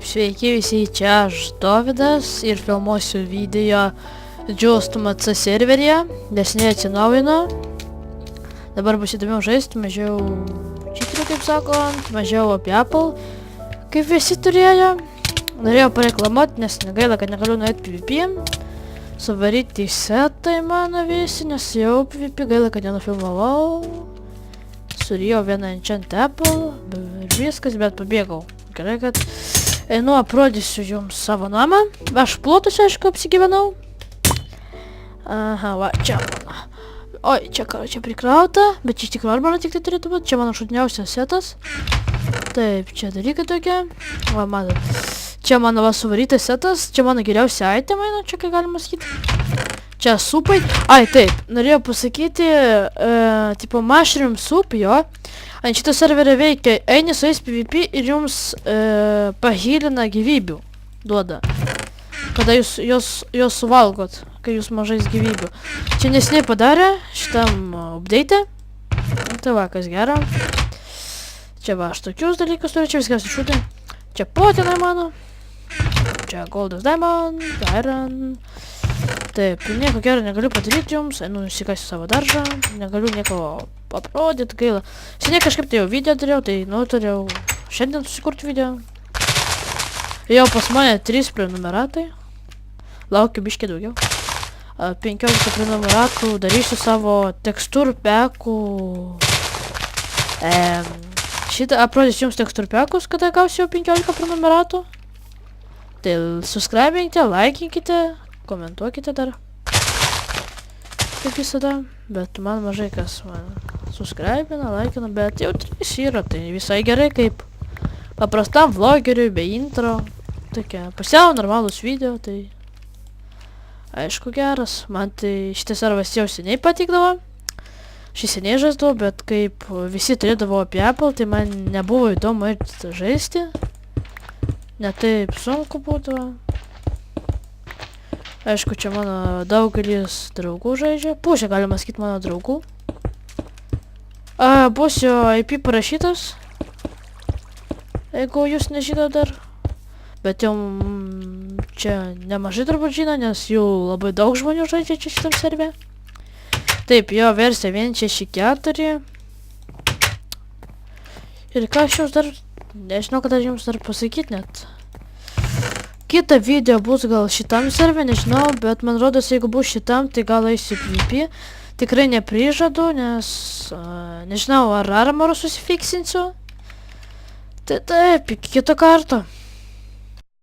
Sveiki visi, čia aš Dovydas ir filmuosiu video JaWSTMC serveryje, nes neatsinaujino. Dabar bus įdomiau žaisti, mažiau čitrių, kaip sakant, mažiau apie Apple, kaip visi turėjo. Norėjau pareklamuoti, nes negaila, kad negaliu nueiti PvP. Suvaryti setai mano visi, nes jau PvP, gaila, kad nenufilmavau. Surijau vieną enchant Apple ir viskas, bet pabėgau. Gerai, kad einu aprodysiu jums savo namą. Aš plotus, aišku, apsigyvenau. Aha, va, čia mano. Oi, čia prikrauta, bet čia tikrai mano tik tai turėtų būti. Čia mano šutniausias setas. Taip, čia dalykai tokie. Va, matot. Čia mano va suvarytas setas. Čia mano geriausi itemai, nu, čia ką galima sakyti. Čia supai. Ai, taip, norėjau pasakyti, tipo mushroom soup, jo. Ant šito serverio veikia, eini su jais PvP ir jums pahylina gyvybių duoda. Kada jūs suvalgot, kai jūs mažais gyvybių. Čia nesiniai padarė šitam update. Tai va, kas gero. Čia va, aš tokius dalykus turiu, čia viskas iššūdė. Čia potinai mano. Čia goldas diamond, iron. Taip, nieko gero negaliu padaryti jums, einu nusikasiu savo daržą, negaliu nieko aprodyti, gaila. Seniai kažkaip tai jau video dariau, tai nutariau šiandien susikurti video. Jau pas mane 3 prenumeratai, laukiu biškį daugiau. 15 prenumeratų, darysiu savo tekstur pekų. Šitą aprodysiu jums tekstur pekus, kada gausiu jau 15 prenumeratų. Tai subscribinkite, laikinkite. Komentuokite dar, kaip visada, bet man mažai kas man subscribina, laikina, bet jau 3 yra, tai visai gerai, kaip paprastam vlogeriui, be intro, tokia pusiau normalus video, tai aišku geras, man tai šitas servas jau seniai patikdavo, šį seniai žaisdavo, bet kaip visi turėdavo apie Apple, tai man nebuvo įdomu žaisti, ne taip sunku būdavo. Aišku, čia mano daugelis draugų žaidžia. Pusė, galima sakyti, mano draugų. Bus jo IP parašytas. Jeigu jūs nežino dar. Bet jau čia nemažai turbūt žino, nes jau labai daug žmonių žaidžia čia šitam serve. Taip, jo versija 1.6.4. Ir ką aš jums dar... Nežinau, kada jums dar pasakyti net. Kita video bus gal šitam serve, nežinau, bet man rodos, jeigu bus šitam, tai gal eisiu PvP. Tikrai neprižadu, nes nežinau, ar armorą susifiksinsiu. Tai taip, iki kito karto.